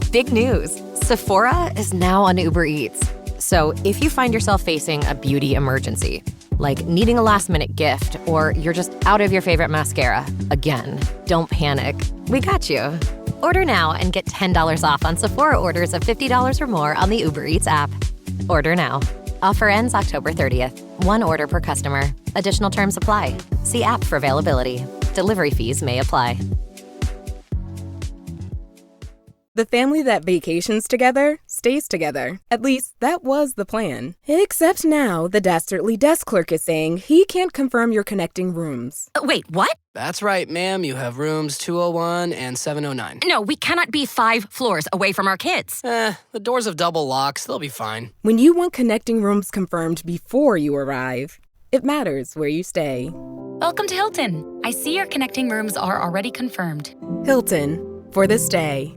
Big news! Sephora is now on Uber Eats. So if you find yourself facing a beauty emergency, like needing a last-minute gift, or you're just out of your favorite mascara, again, don't panic. We got you. Order now and get $10 off on Sephora orders of $50 or more on the Uber Eats app. Order now. Offer ends October 30th. One order per customer. Additional terms apply. See app for availability. Delivery fees may apply. The family that vacations together stays together. At least, that was the plan. Except now, the dastardly desk clerk is saying he can't confirm your connecting rooms. Wait, what? That's right, ma'am. You have rooms 201 and 709. No, we cannot be 5 floors away from our kids. The doors have double locks. They'll be fine. When you want connecting rooms confirmed before you arrive, it matters where you stay. Welcome to Hilton. I see your connecting rooms are already confirmed. Hilton, for the stay.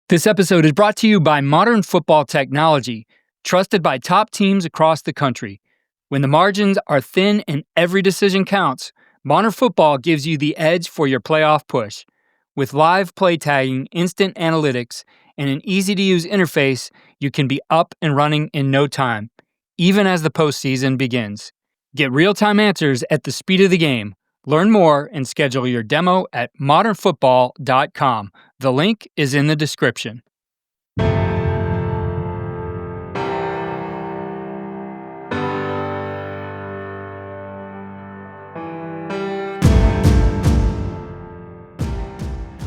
This episode is brought to you by Modern Football Technology, trusted by top teams across the country. When the margins are thin and every decision counts, Modern Football gives you the edge for your playoff push. With live play tagging, instant analytics, and an easy-to-use interface, you can be up and running in no time, even as the postseason begins. Get real-time answers at the speed of the game. Learn more and schedule your demo at modernfootball.com. The link is in the description.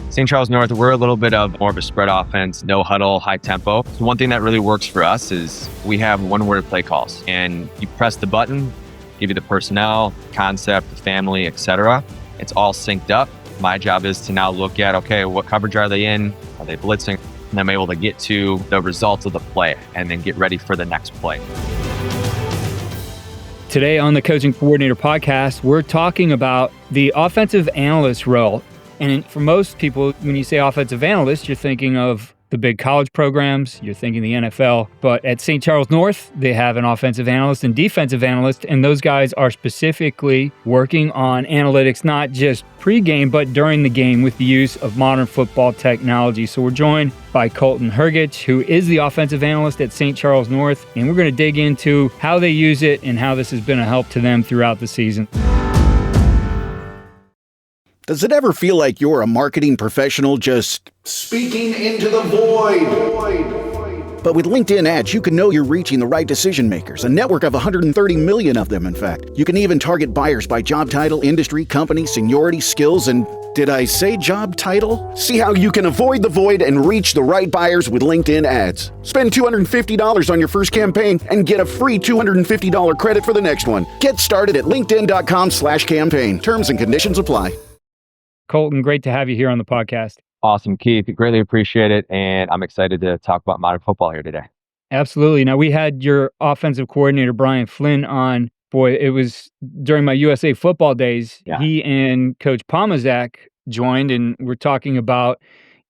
St. Charles North, we're a little bit of more of a spread offense, no huddle, high tempo. So one thing that really works for us is we have one-word play calls, and you press the button, give you the personnel, concept, the family, etc. It's all synced up. My job is to now look at, okay, what coverage are they in? Are they blitzing? And I'm able to get to the results of the play and then get ready for the next play. Today on the Coaching Coordinator Podcast, we're talking about the offensive analyst role. And for most people, when you say offensive analyst, you're thinking of the big college programs, you're thinking the NFL. But at St. Charles North, they have an offensive analyst and defensive analyst, and those guys are specifically working on analytics, not just pregame, but during the game with the use of modern football technology. So we're joined by Coleton Hrgich, who is the offensive analyst at St. Charles North, and we're going to dig into how they use it and how this has been a help to them throughout the season. Does it ever feel like you're a marketing professional just speaking into the void? But with LinkedIn ads, you can know you're reaching the right decision makers, a network of 130 million of them, in fact. You can even target buyers by job title, industry, company, seniority, skills, and did I say job title? See how you can avoid the void and reach the right buyers with LinkedIn ads. Spend $250 on your first campaign and get a free $250 credit for the next one. Get started at linkedin.com/campaign. Terms and conditions apply. Coleton, great to have you here on the podcast. Awesome, Keith. Greatly appreciate it. And I'm excited to talk about modern football here today. Absolutely. Now, we had your offensive coordinator, Brian Flynn, on. Boy, it was during my USA football days. Yeah. He and Coach Pomazak joined, and we're talking about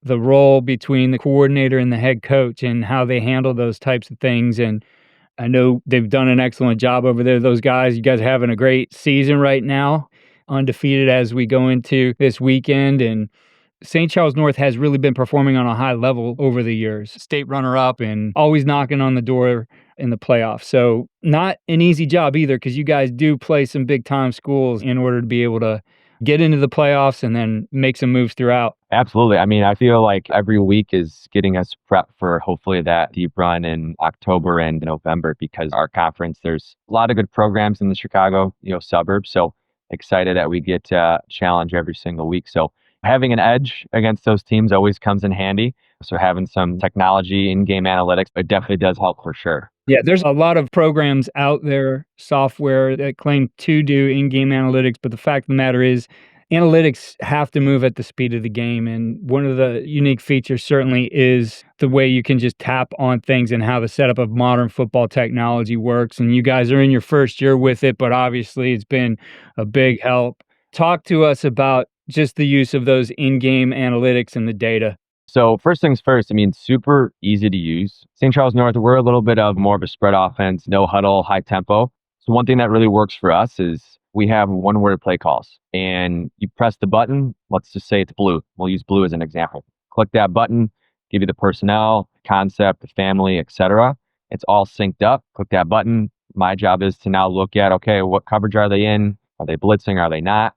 the role between the coordinator and the head coach and how they handle those types of things. And I know they've done an excellent job over there. Those guys, you guys are having a great season right now, undefeated as we go into this weekend. And St. Charles North has really been performing on a high level over the years. State runner-up and always knocking on the door in the playoffs. So not an easy job either, because you guys do play some big-time schools in order to be able to get into the playoffs and then make some moves throughout. Absolutely. I mean, I feel like every week is getting us prepped for hopefully that deep run in October and November, because our conference, there's a lot of good programs in the Chicago, suburbs. So excited that we get to challenge every single week. So having an edge against those teams always comes in handy. So having some technology, in-game analytics, it definitely does help for sure. Yeah, there's a lot of programs out there, software that claim to do in-game analytics, but the fact of the matter is analytics have to move at the speed of the game. And one of the unique features certainly is the way you can just tap on things and how the setup of modern football technology works. And you guys are in your first year with it, but obviously it's been a big help. Talk to us about just the use of those in-game analytics and the data. So first things first, super easy to use. St. Charles North, we're a little bit of more of a spread offense, no huddle, high tempo. So one thing that really works for us is we have one-word play calls, and you press the button. Let's just say it's blue. We'll use blue as an example. click that button, give you the personnel, concept, the family, etc. It's all synced up. Click that button. My job is to now look at, okay, what coverage are they in? Are they blitzing? Are they not?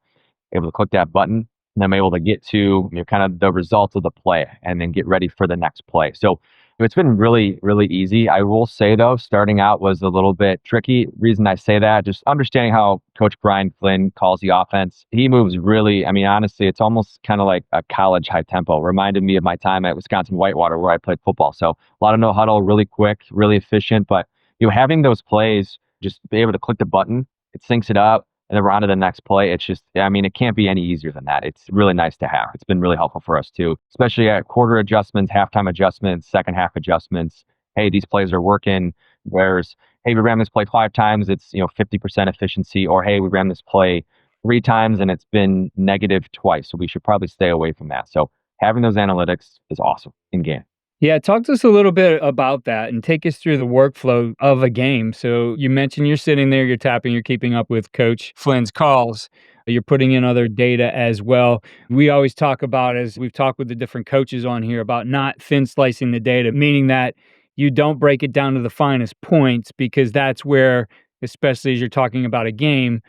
Able to click that button, and I'm able to get to kind of the results of the play and then get ready for the next play. So it's been really, really easy. I will say, though, starting out was a little bit tricky. Reason I say that, just understanding how Coach Brian Flynn calls the offense. He moves really, honestly, it's almost kind of like a college high tempo. Reminded me of my time at Wisconsin Whitewater where I played football. So a lot of no huddle, really quick, really efficient. But having those plays, just be able to click the button, it syncs it up, and then we're on to the next play. It's just, it can't be any easier than that. It's really nice to have. It's been really helpful for us too, especially at quarter adjustments, halftime adjustments, second half adjustments. Hey, these plays are working. Whereas, hey, we ran this play 5 times, it's 50% efficiency. Or hey, we ran this play 3 times and it's been negative twice. So we should probably stay away from that. So having those analytics is awesome in game. Yeah, talk to us a little bit about that and take us through the workflow of a game. So you mentioned you're sitting there, you're tapping, you're keeping up with Coach Flynn's calls. You're putting in other data as well. We always talk about, as we've talked with the different coaches on here, about not thin slicing the data, meaning that you don't break it down to the finest points, because that's where, especially as you're talking about a game,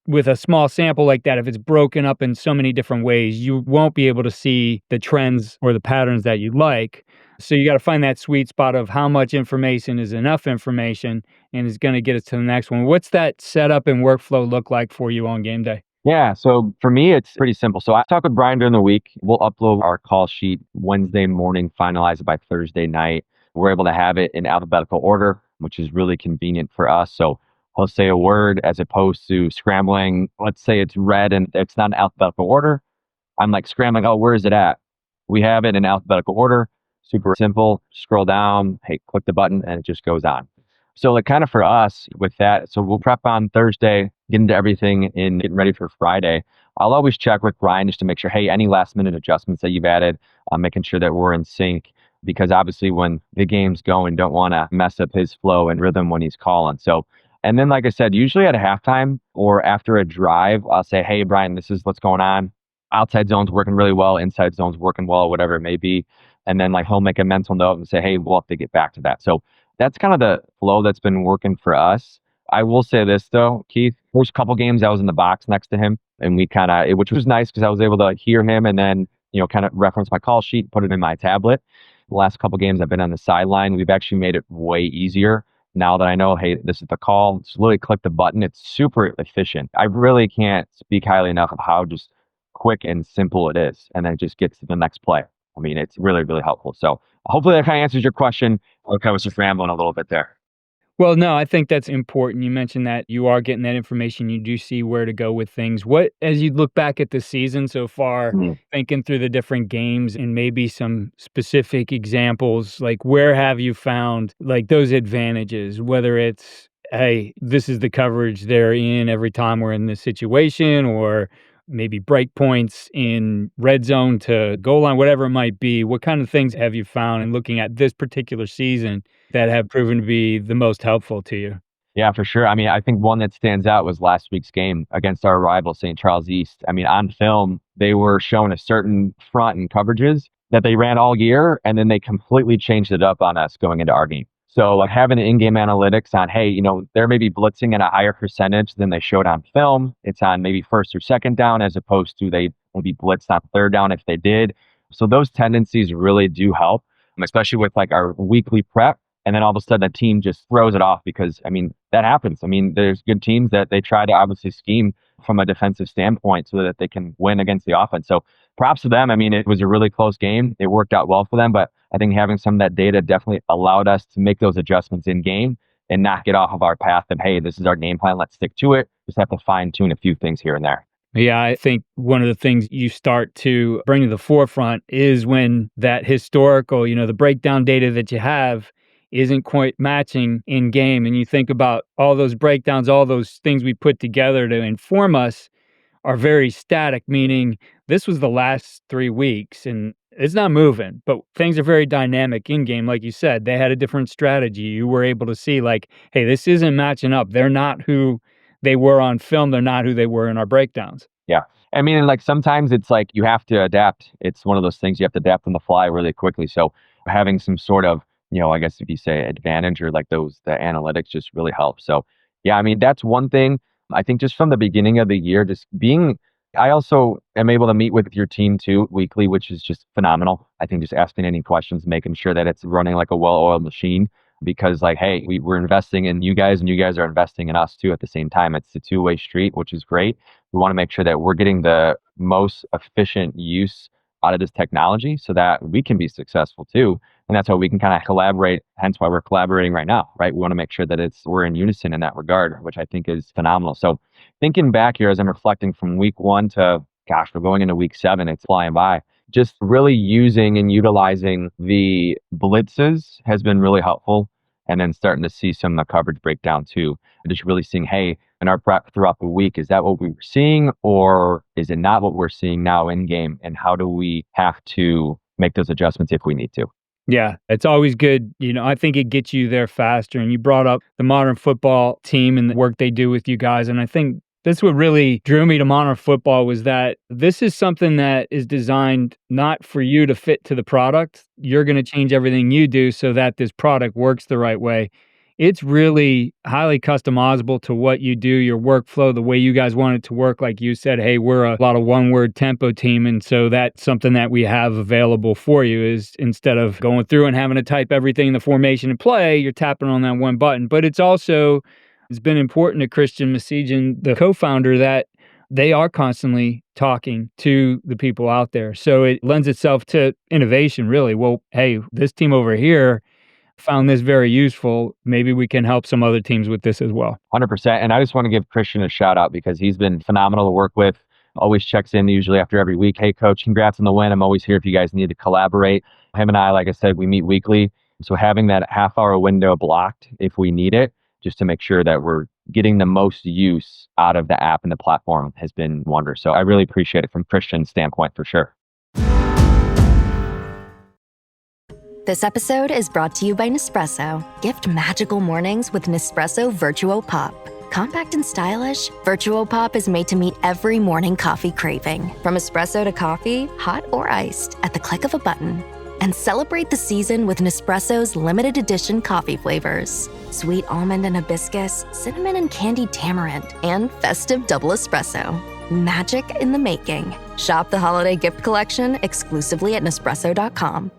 with a small sample like that, if it's broken up in so many different ways, you won't be able to see the trends or the patterns that you like. So you got to find that sweet spot of how much information is enough information and is going to get us to the next one. What's that setup and workflow look like for you on game day? Yeah, so for me, it's pretty simple. So I talk with Brian during the week. We'll upload our call sheet Wednesday morning, finalize it by Thursday night. We're able to have it in alphabetical order, which is really convenient for us. So he'll say a word as opposed to scrambling. Let's say it's red and it's not in alphabetical order. I'm like scrambling, where is it at? We have it in alphabetical order. Super simple. Scroll down, hey, click the button, and it just goes on. So like kind of for us with that, so we'll prep on Thursday, get into everything and getting ready for Friday. I'll always check with Brian just to make sure, hey, any last minute adjustments that you've added, making sure that we're in sync. Because obviously when the game's going, don't want to mess up his flow and rhythm when he's calling. So, and then like I said, usually at a halftime or after a drive, I'll say, hey, Brian, this is what's going on. Outside zone's working really well, inside zone's working well, whatever it may be. And then like he'll make a mental note and say, hey, we'll have to get back to that. So that's kind of the flow that's been working for us. I will say this though, Keith, first couple games I was in the box next to him, and we kind of, which was nice because I was able to hear him and then, kind of reference my call sheet, put it in my tablet. The last couple games I've been on the sideline. We've actually made it way easier now that I know, hey, this is the call. Just literally click the button. It's super efficient. I really can't speak highly enough of how just quick and simple it is. And then it just gets to the next play. It's really, really helpful. So hopefully that kind of answers your question. Okay, I was just rambling a little bit there. Well, no, I think that's important. You mentioned that you are getting that information. You do see where to go with things. What, as you look back at the season so far, thinking through the different games and maybe some specific examples, like where have you found like those advantages, whether it's, hey, this is the coverage they're in every time we're in this situation, or maybe break points in red zone to goal line, whatever it might be. What kind of things have you found in looking at this particular season that have proven to be the most helpful to you? Yeah, for sure. I think one that stands out was last week's game against our rival, St. Charles East. On film, they were showing a certain front and coverages that they ran all year, and then they completely changed it up on us going into our game. So like having the in-game analytics on, hey, they're maybe blitzing at a higher percentage than they showed on film. It's on maybe first or second down as opposed to they maybe blitzed on third down if they did. So those tendencies really do help, especially with like our weekly prep. And then all of a sudden the team just throws it off because, that happens. There's good teams that they try to obviously scheme from a defensive standpoint so that they can win against the offense. So props to them. It was a really close game. It worked out well for them, but I think having some of that data definitely allowed us to make those adjustments in game and not get off of our path and, hey, this is our game plan. Let's stick to it. Just have to fine tune a few things here and there. Yeah, I think one of the things you start to bring to the forefront is when that historical, the breakdown data that you have isn't quite matching in game. And you think about all those breakdowns, all those things we put together to inform us are very static, meaning this was the last 3 weeks and it's not moving, but things are very dynamic in game. Like you said, they had a different strategy. You were able to see like, hey, this isn't matching up. They're not who they were on film. They're not who they were in our breakdowns. Yeah. I mean, like sometimes it's like you have to adapt. It's one of those things you have to adapt on the fly really quickly. So having some sort of, I guess if you say advantage or like the analytics just really helps. So yeah, I mean, that's one thing. I think just from the beginning of the year, I also am able to meet with your team too weekly, which is just phenomenal. I think just asking any questions, making sure that it's running like a well-oiled machine because like, hey, we're investing in you guys and you guys are investing in us too at the same time. It's a two-way street, which is great. We want to make sure that we're getting the most efficient use out of this technology so that we can be successful too. And that's how we can kind of collaborate, hence why we're collaborating right now, right? We want to make sure that we're in unison in that regard, which I think is phenomenal. So thinking back here as I'm reflecting from week 1 to, gosh, we're going into week 7, it's flying by. Just really using and utilizing the blitzes has been really helpful. And then starting to see some of the coverage breakdown too. Just really seeing, hey, in our prep throughout the week, is that what we were seeing or is it not what we're seeing now in game? And how do we have to make those adjustments if we need to? Yeah, it's always good. I think it gets you there faster. And you brought up the Modern Football team and the work they do with you guys. And I think that's what really drew me to Modern Football was that this is something that is designed not for you to fit to the product. You're going to change everything you do so that this product works the right way. It's really highly customizable to what you do, your workflow, the way you guys want it to work. Like you said, hey, we're a lot of one-word tempo team. And so that's something that we have available for you is instead of going through and having to type everything in the formation and play, you're tapping on that one button. But it's been important to Christian Masijian, the co-founder, that they are constantly talking to the people out there. So it lends itself to innovation, really. Well, hey, this team over here found this very useful. Maybe we can help some other teams with this as well. 100%. And I just want to give Christian a shout out because he's been phenomenal to work with. Always checks in usually after every week. Hey, coach, congrats on the win. I'm always here if you guys need to collaborate. Him and I, like I said, we meet weekly. So having that half-hour window blocked if we need it, just to make sure that we're getting the most use out of the app and the platform has been wondrous. So I really appreciate it from Christian's standpoint for sure. This episode is brought to you by Nespresso. Gift magical mornings with Nespresso Virtuo Pop. Compact and stylish, Virtuo Pop is made to meet every morning coffee craving. From espresso to coffee, hot or iced, at the click of a button. And celebrate the season with Nespresso's limited edition coffee flavors. Sweet almond and hibiscus, cinnamon and candied tamarind, and festive double espresso. Magic in the making. Shop the holiday gift collection exclusively at Nespresso.com.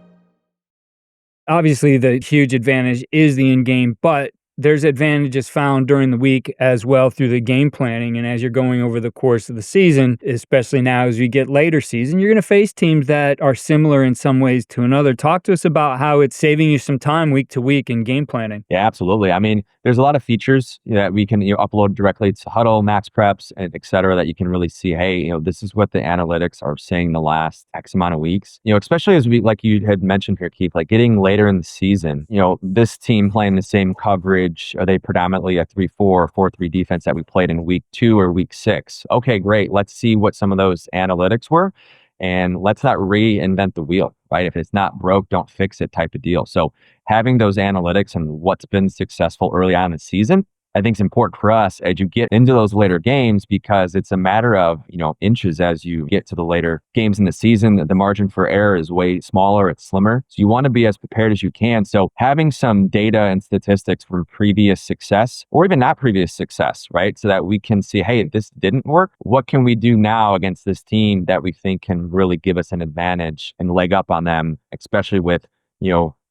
Obviously, the huge advantage is the in-game, but there's advantages found during the week as well through the game planning. And as you're going over the course of the season, especially now as we get later season, you're going to face teams that are similar in some ways to another. Talk to us about how it's saving you some time week to week in game planning. Yeah, absolutely. I mean, there's a lot of features that we can upload directly to Huddle, Max Preps, and et cetera, that you can really see, hey, this is what the analytics are saying the last X amount of weeks. Especially as like you had mentioned here, Keith, like getting later in the season, this team playing the same coverage. Are they predominantly a 3-4 or 4-3 defense that we played in week 2 or week 6? Okay, great. Let's see what some of those analytics were. And let's not reinvent the wheel, right? If it's not broke, don't fix it type of deal. So having those analytics and what's been successful early on in the season, I think is important for us as you get into those later games because it's a matter of, inches as you get to the later games in the season. The margin for error is way smaller, it's slimmer. So you want to be as prepared as you can. So having some data and statistics from previous success or even not previous success, right? So that we can see, hey, this didn't work. What can we do now against this team that we think can really give us an advantage and leg up on them, especially with,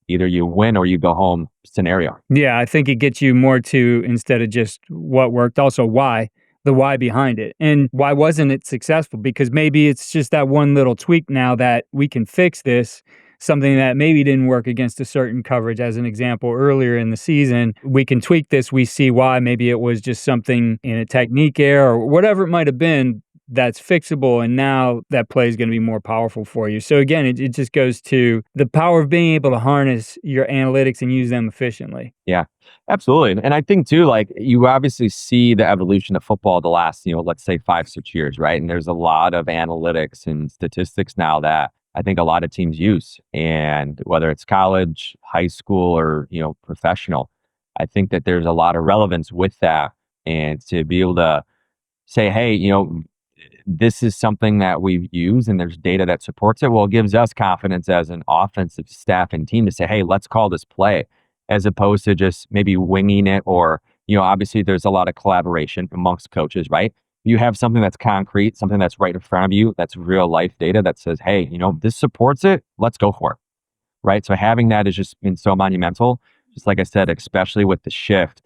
either you win or you go home scenario. Yeah, I think it gets you more to, instead of just what worked, also why, the why behind it. And why wasn't it successful? Because maybe it's just that one little tweak now that we can fix this, something that maybe didn't work against a certain coverage. As an example, earlier in the season, we can tweak this, we see why. Maybe it was just something in a technique error or whatever it might have been that's fixable, and now that play is going to be more powerful for you. So again, it just goes to the power of being able to harness your analytics and use them efficiently. Yeah, absolutely. And I think too, like you obviously see the evolution of football the last, let's say 5-6 years, right? And there's a lot of analytics and statistics now that I think a lot of teams use. And whether it's college, high school, or, professional, I think that there's a lot of relevance with that. And to be able to say, hey, this is something that we've used and there's data that supports it. Well, it gives us confidence as an offensive staff and team to say, hey, let's call this play, as opposed to just maybe winging it. Or, obviously there's a lot of collaboration amongst coaches, right? You have something that's concrete, something that's right in front of you, that's real life data that says, hey, this supports it, let's go for it, right? So having that has just been so monumental, just like I said, especially with the shift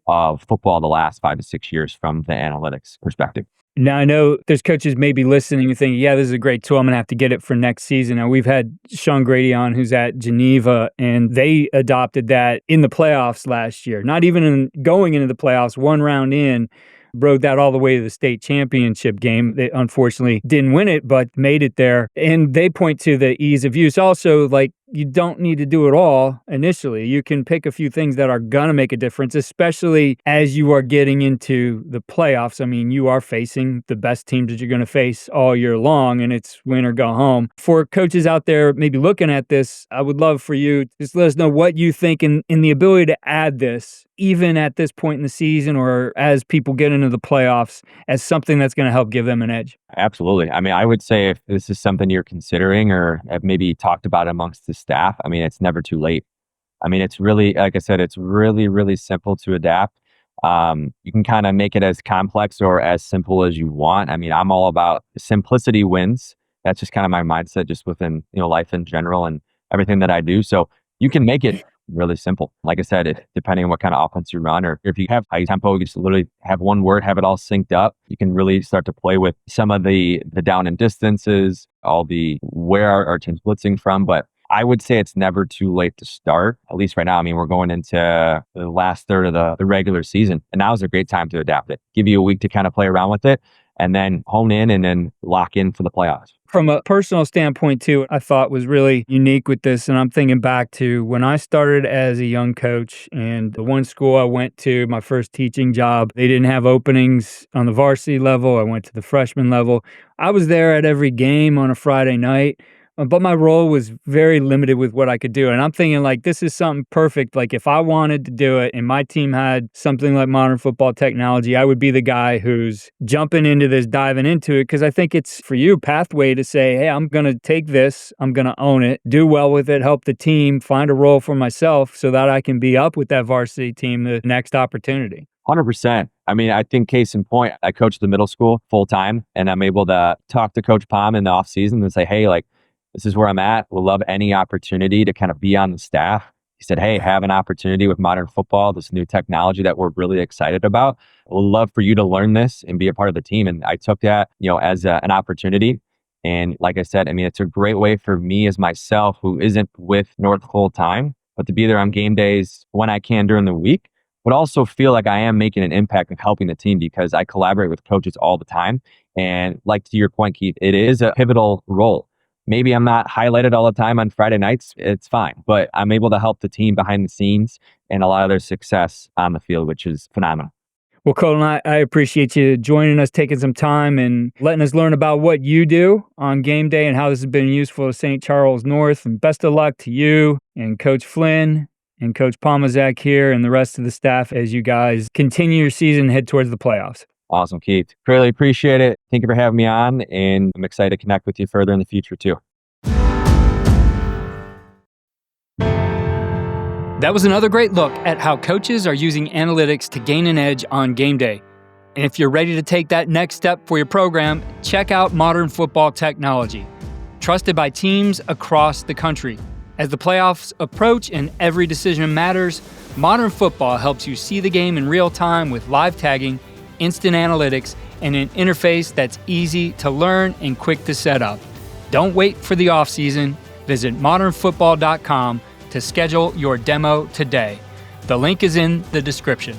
of football the last 5 to 6 years from the analytics perspective. Now, I know there's coaches maybe listening and thinking, yeah, this is a great tool. I'm going to have to get it for next season. Now, we've had Sean Grady on, who's at Geneva, and they adopted that in the playoffs last year. Not even going into the playoffs, one round in, rode that all the way to the state championship game. They unfortunately didn't win it, but made it there. And they point to the ease of use. Also, like, you don't need to do it all initially. You can pick a few things that are going to make a difference, especially as you are getting into the playoffs. I mean, you are facing the best teams that you're going to face all year long, and it's win or go home. For coaches out there maybe looking at this, I would love for you to just let us know what you think in the ability to add this, even at this point in the season or as people get into the playoffs, as something that's going to help give them an edge. Absolutely. I mean, I would say if this is something you're considering or have maybe talked about amongst the staff, I mean, it's never too late. I mean, it's really, like I said, it's really, really simple to adapt. You can kind of make it as complex or as simple as you want. I mean, I'm all about simplicity wins. That's just kind of my mindset just within, life in general and everything that I do. So you can make it really simple. Like I said, depending on what kind of offense you run, or if you have high tempo, you just literally have one word, have it all synced up. You can really start to play with some of the down and distances, all the where our team's blitzing from. But I would say it's never too late to start, at least right now. I mean, we're going into the last third of the regular season, and now is a great time to adapt it. Give you a week to kind of play around with it, and then hone in and then lock in for the playoffs. From a personal standpoint, too, I thought was really unique with this. And I'm thinking back to when I started as a young coach, and the one school I went to, my first teaching job, they didn't have openings on the varsity level. I went to the freshman level. I was there at every game on a Friday night. But my role was very limited with what I could do. And I'm thinking, like, this is something perfect. Like, if I wanted to do it and my team had something like modern football technology, I would be the guy who's jumping into this, diving into it. Because I think it's, for you, pathway to say, hey, I'm going to take this, I'm going to own it, do well with it, help the team, find a role for myself so that I can be up with that varsity team the next opportunity. 100%. I mean, I think case in point, I coach the middle school full time, and I'm able to talk to Coach Palm in the off season and say, hey, like, this is where I'm at. We'll love any opportunity to kind of be on the staff. He said, hey, have an opportunity with modern football, this new technology that we're really excited about. We'd love for you to learn this and be a part of the team. And I took that, as an opportunity. And like I said, I mean, it's a great way for me as myself, who isn't with North full time, but to be there on game days when I can during the week, but also feel like I am making an impact of helping the team because I collaborate with coaches all the time. And like to your point, Keith, it is a pivotal role. Maybe I'm not highlighted all the time on Friday nights. It's fine. But I'm able to help the team behind the scenes and a lot of their success on the field, which is phenomenal. Well, Coleton, I appreciate you joining us, taking some time and letting us learn about what you do on game day and how this has been useful to St. Charles North. And best of luck to you and Coach Flynn and Coach Pomazak here and the rest of the staff as you guys continue your season and head towards the playoffs. Awesome, Keith. Really appreciate it. Thank you for having me on, and I'm excited to connect with you further in the future, too. That was another great look at how coaches are using analytics to gain an edge on game day. And if you're ready to take that next step for your program, check out Modern Football Technology, trusted by teams across the country. As the playoffs approach and every decision matters, Modern Football helps you see the game in real time with live tagging, instant analytics, and an interface that's easy to learn and quick to set up. Don't wait for the off-season. Visit modernfootball.com to schedule your demo today. The link is in the description.